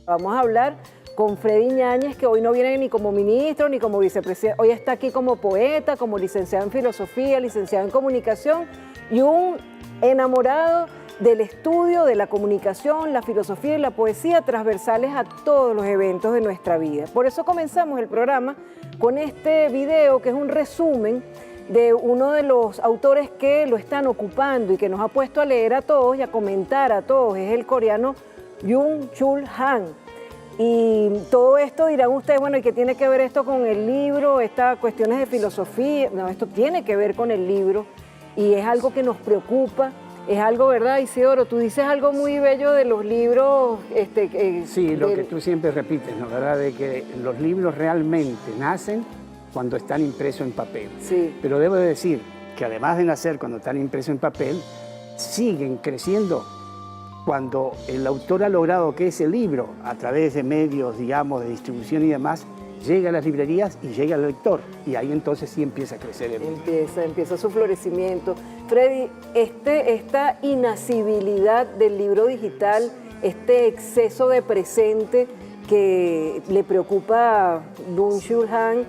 Vamos a hablar con Freddy Ñáñez, que hoy no viene ni como ministro ni como vicepresidente, hoy está aquí como poeta, como licenciado en filosofía, licenciado en comunicación y un enamorado del estudio de la comunicación, la filosofía y la poesía transversales a todos los eventos de nuestra vida. Por eso comenzamos el programa con este video que es un resumen de uno de los autores que lo están ocupando y que nos ha puesto a leer a todos y a comentar a todos, es el coreano Byung-Chul Han. Y todo esto dirán ustedes, bueno, ¿y qué tiene que ver esto con el libro? Estas cuestiones de filosofía, no, esto tiene que ver con el libro y es algo que nos preocupa, es algo, ¿verdad, Isidoro? Tú dices algo muy bello de los libros. Sí, lo que tú siempre repites, ¿no? ¿Verdad? De que los libros realmente nacen cuando están impresos en papel. Sí. Pero debo decir que además de nacer cuando están impresos en papel, siguen creciendo cuando el autor ha logrado que ese libro, a través de medios, digamos, de distribución y demás, llega a las librerías y llega al lector. Y ahí entonces sí empieza a crecer el libro. Empieza su florecimiento. Freddy, esta inacibilidad del libro digital, este exceso de presente que le preocupa a Byung-Chul Han,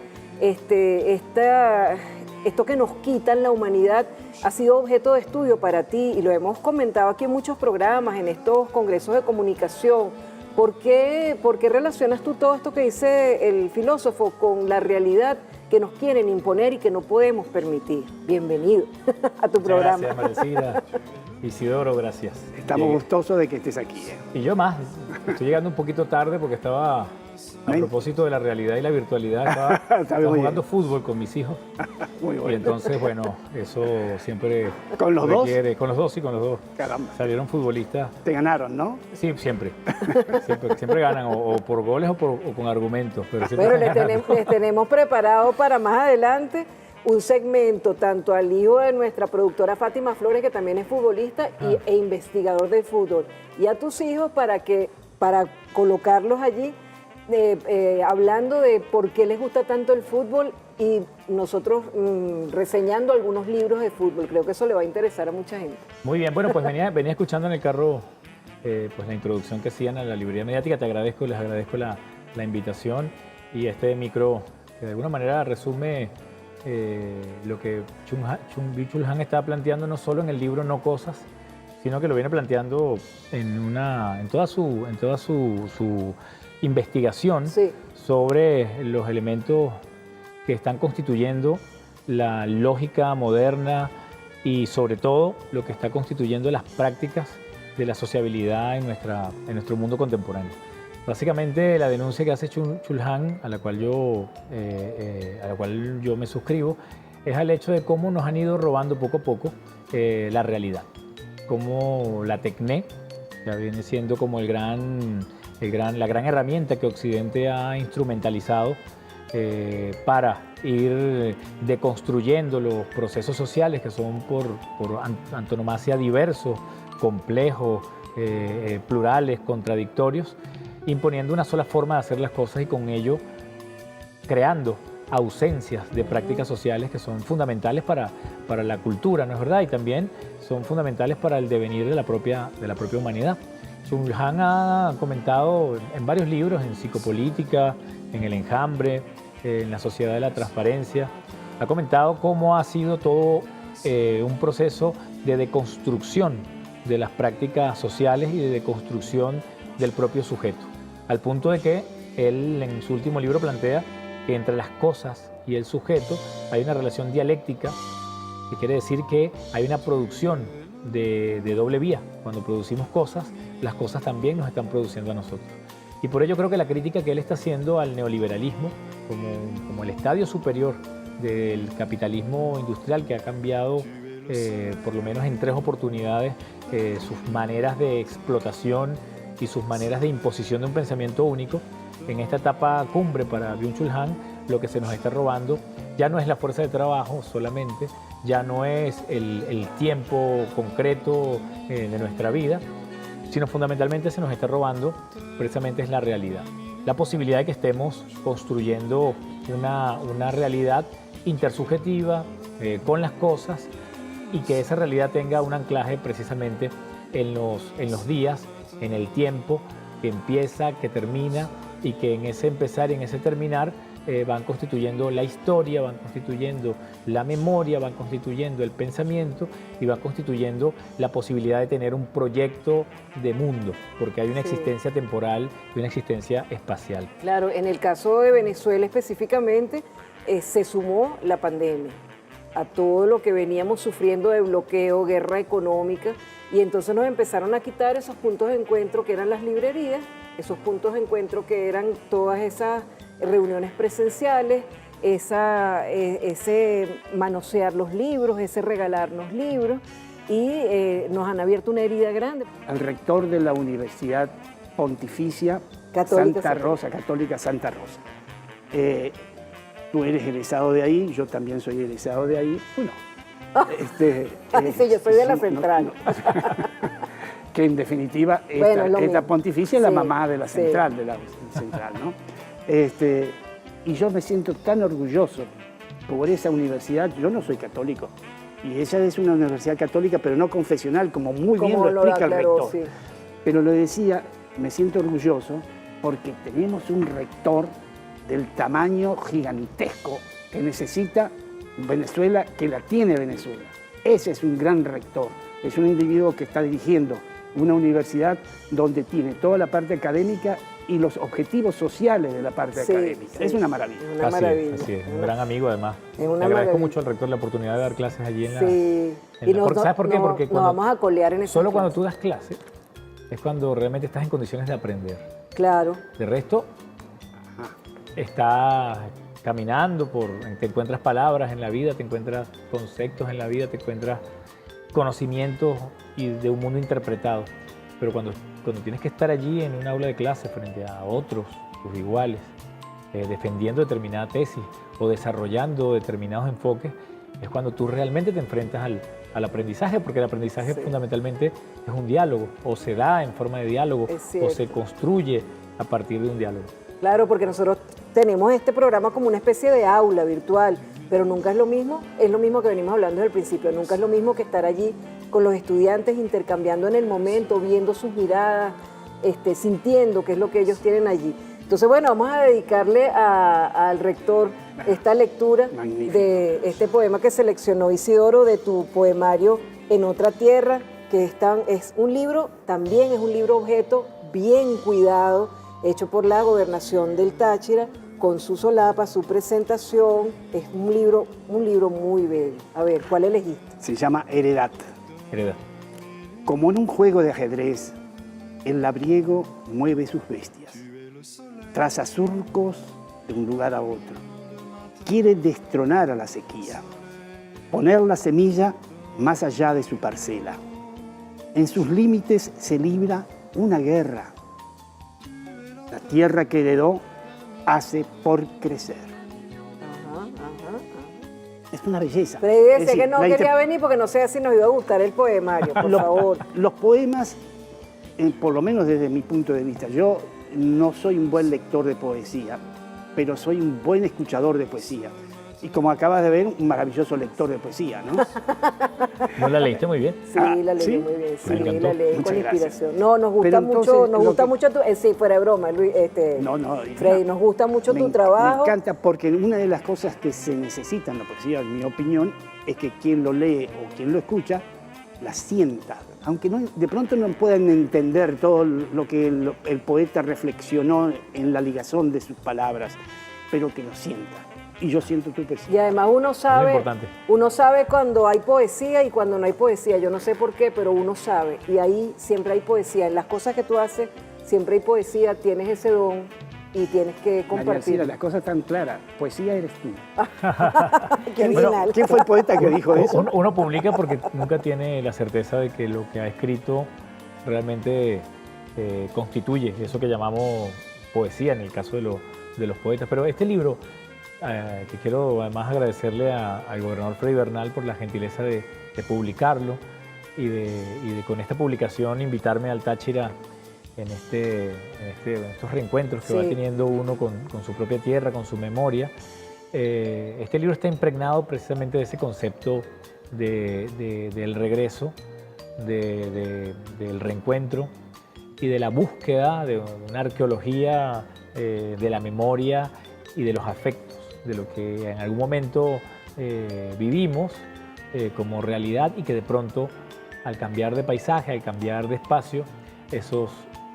esto que nos quitan la humanidad, ha sido objeto de estudio para ti y lo hemos comentado aquí en muchos programas, en estos congresos de comunicación. ¿Por qué relacionas tú todo esto que dice el filósofo con la realidad que nos quieren imponer y que no podemos permitir? Bienvenido a tu programa. Gracias, Marecida. Isidoro, gracias. Estamos gustosos de que estés aquí. Y yo más. Estoy llegando un poquito tarde porque estaba, a propósito de la realidad y la virtualidad, estaba jugando fútbol con mis hijos. Muy bueno. Y entonces, bueno, eso siempre ¿Con los requiere, dos? Con los dos, sí, con los dos. Caramba. Salieron futbolistas. Te ganaron, ¿no? Sí, siempre. Siempre ganan, o por goles o con argumentos. Pero les tenemos preparado para más adelante un segmento tanto al hijo de nuestra productora Fátima Flores, que también es futbolista e investigador de fútbol, y a tus hijos para colocarlos allí hablando de por qué les gusta tanto el fútbol y nosotros reseñando algunos libros de fútbol. Creo que eso le va a interesar a mucha gente. Muy bien, bueno, pues venía escuchando en el carro pues la introducción que hacían a la librería mediática. Les agradezco la invitación y este micro que de alguna manera resume lo que Byung-Chul Han está planteando no solo en el libro No Cosas, sino que lo viene planteando en toda su investigación sobre los elementos que están constituyendo la lógica moderna y sobre todo lo que está constituyendo las prácticas de la sociabilidad en nuestro mundo contemporáneo. Básicamente la denuncia que hace Chul Han, a la cual yo me suscribo, es al hecho de cómo nos han ido robando poco a poco la realidad. Cómo la tecné ya viene siendo como la gran herramienta que Occidente ha instrumentalizado para ir deconstruyendo los procesos sociales que son por antonomasia diversos, complejos, plurales, contradictorios, imponiendo una sola forma de hacer las cosas y con ello creando ausencias de prácticas sociales que son fundamentales para la cultura, ¿no es verdad? Y también son fundamentales para el devenir de la propia humanidad. Chul Han ha comentado en varios libros, en Psicopolítica, en El Enjambre, en La Sociedad de la Transparencia, ha comentado cómo ha sido todo un proceso de deconstrucción de las prácticas sociales y de deconstrucción del propio sujeto, al punto de que él en su último libro plantea que entre las cosas y el sujeto hay una relación dialéctica, que quiere decir que hay una producción de doble vía. Cuando producimos cosas, las cosas también nos están produciendo a nosotros. Y por ello creo que la crítica que él está haciendo al neoliberalismo como el estadio superior del capitalismo industrial que ha cambiado por lo menos en 3 oportunidades sus maneras de explotación y sus maneras de imposición de un pensamiento único. En esta etapa cumbre para Byung-Chul Han, lo que se nos está robando ya no es la fuerza de trabajo solamente, ya no es el tiempo concreto de nuestra vida, sino fundamentalmente se nos está robando precisamente es la realidad. La posibilidad de que estemos construyendo una realidad intersubjetiva con las cosas y que esa realidad tenga un anclaje precisamente en los días, en el tiempo que empieza, que termina y que en ese empezar y en ese terminar van constituyendo la historia, van constituyendo la memoria, van constituyendo el pensamiento y van constituyendo la posibilidad de tener un proyecto de mundo, porque hay una existencia temporal y una existencia espacial. Claro, en el caso de Venezuela específicamente, se sumó la pandemia a todo lo que veníamos sufriendo de bloqueo, guerra económica, y entonces nos empezaron a quitar esos puntos de encuentro que eran las librerías, esos puntos de encuentro que eran todas esas reuniones presenciales, ese manosear los libros, ese regalarnos libros, y nos han abierto una herida grande. El rector de la Universidad Pontificia Católica Santa Rosa. Tú eres egresado de ahí, yo también soy egresado de ahí. Bueno, sí, yo soy de la central. Que en definitiva, esta pontificia es la mamá de la central, ¿no? Y yo me siento tan orgulloso por esa universidad. Yo no soy católico, y ella es una universidad católica, pero no confesional, como muy bien lo explica el rector. Sí. Pero lo decía, me siento orgulloso porque tenemos un rector del tamaño gigantesco que necesita Venezuela, que la tiene Venezuela. Ese es un gran rector, es un individuo que está dirigiendo una universidad donde tiene toda la parte académica y los objetivos sociales de la parte académica. Sí. Es una maravilla. Una maravilla. Así es, un gran amigo además. Le agradezco mucho al rector la oportunidad de dar clases allí en la... Sí. ¿Sabes por qué? Porque nos vamos a colear en ese solo cuando tú das clases es cuando realmente estás en condiciones de aprender. Claro. De resto, estás caminando, te encuentras palabras en la vida, te encuentras conceptos en la vida, te encuentras conocimientos y de un mundo interpretado. Pero cuando tienes que estar allí en un aula de clase frente a otros, tus iguales, defendiendo determinada tesis o desarrollando determinados enfoques, es cuando tú realmente te enfrentas al aprendizaje, porque el aprendizaje fundamentalmente es un diálogo, o se da en forma de diálogo, o se construye a partir de un diálogo. Claro, porque nosotros tenemos este programa como una especie de aula virtual, pero nunca es lo mismo que venimos hablando desde el principio, nunca es lo mismo que estar allí con los estudiantes intercambiando en el momento, viendo sus miradas, sintiendo qué es lo que ellos tienen allí. Entonces, bueno, vamos a dedicarle al rector esta lectura de este poema que seleccionó Isidoro, de tu poemario En otra tierra, que es un libro, también es un libro objeto bien cuidado, hecho por la Gobernación del Táchira, con su solapa, su presentación. Es un libro muy bello. A ver, ¿cuál elegiste? Se llama Heredad. Heredad. Como en un juego de ajedrez, el labriego mueve sus bestias, traza surcos de un lugar a otro. Quiere destronar a la sequía, poner la semilla más allá de su parcela. En sus límites se libra una guerra. La tierra que heredó hace por crecer. Es una belleza. Pero dice que no quería venir porque no sé si nos iba a gustar el poemario, por favor. Los poemas, por lo menos desde mi punto de vista, yo no soy un buen lector de poesía, pero soy un buen escuchador de poesía. Y como acabas de ver, un maravilloso lector de poesía, ¿no? ¿No la leíste muy bien? Sí, la leí muy bien, sí, la leí con inspiración. No, nos gusta entonces, mucho tu... sí, fuera de broma, Luis, Freddy, nos gusta mucho tu trabajo. Me encanta porque una de las cosas que se necesita en la poesía, en mi opinión, es que quien lo lee o quien lo escucha, la sienta. Aunque de pronto no puedan entender todo lo que el poeta reflexionó en la ligazón de sus palabras, pero que lo sienta. Y yo siento tu poesía. Y además uno sabe cuando hay poesía y cuando no hay poesía. Yo no sé por qué, pero uno sabe. Y ahí siempre hay poesía. En las cosas que tú haces siempre hay poesía. Tienes ese don y tienes que compartir. María, las cosas están claras. Poesía eres tú. Qué original. ¿Quién fue el poeta que dijo eso? Uno publica porque nunca tiene la certeza de que lo que ha escrito realmente constituye eso que llamamos poesía en el caso de los poetas. Pero este libro... que quiero además agradecerle al gobernador Freddy Bernal por la gentileza de publicarlo y de con esta publicación invitarme al Táchira en estos reencuentros que va teniendo uno con su propia tierra, con su memoria. Este libro está impregnado precisamente de ese concepto del regreso, del reencuentro, y de la búsqueda de una arqueología de la memoria y de los afectos, de lo que en algún momento vivimos como realidad y que de pronto al cambiar de paisaje, al cambiar de espacio, esos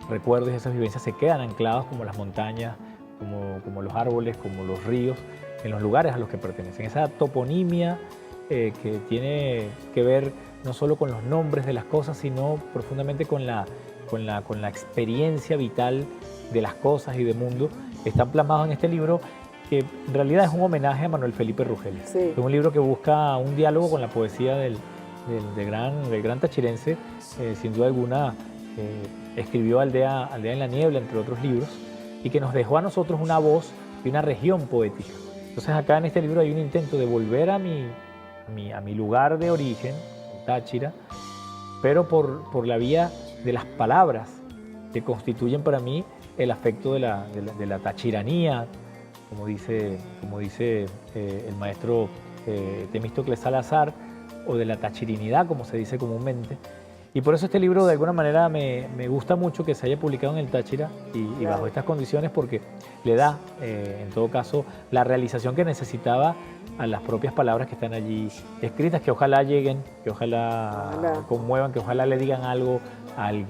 recuerdos y esas vivencias se quedan anclados como las montañas, como los árboles, como los ríos, en los lugares a los que pertenecen. Esa toponimia que tiene que ver no solo con los nombres de las cosas, sino profundamente con la experiencia vital de las cosas y del mundo, están plasmados en este libro que en realidad es un homenaje a Manuel Felipe Rugel. Sí. Es un libro que busca un diálogo con la poesía del gran tachirense, sin duda alguna. Escribió Aldea en la Niebla, entre otros libros, y que nos dejó a nosotros una voz y una región poética. Entonces acá en este libro hay un intento de volver a mi lugar de origen, Táchira, pero por la vía de las palabras que constituyen para mí el afecto de la tachiranía, como dice el maestro Temístocles Salazar, o de la tachirinidad, como se dice comúnmente. Y por eso este libro de alguna manera me gusta mucho que se haya publicado en el Táchira y bajo estas condiciones, porque le da, en todo caso, la realización que necesitaba a las propias palabras que están allí escritas, que ojalá lleguen, que ojalá conmuevan, que ojalá le digan algo a alguien.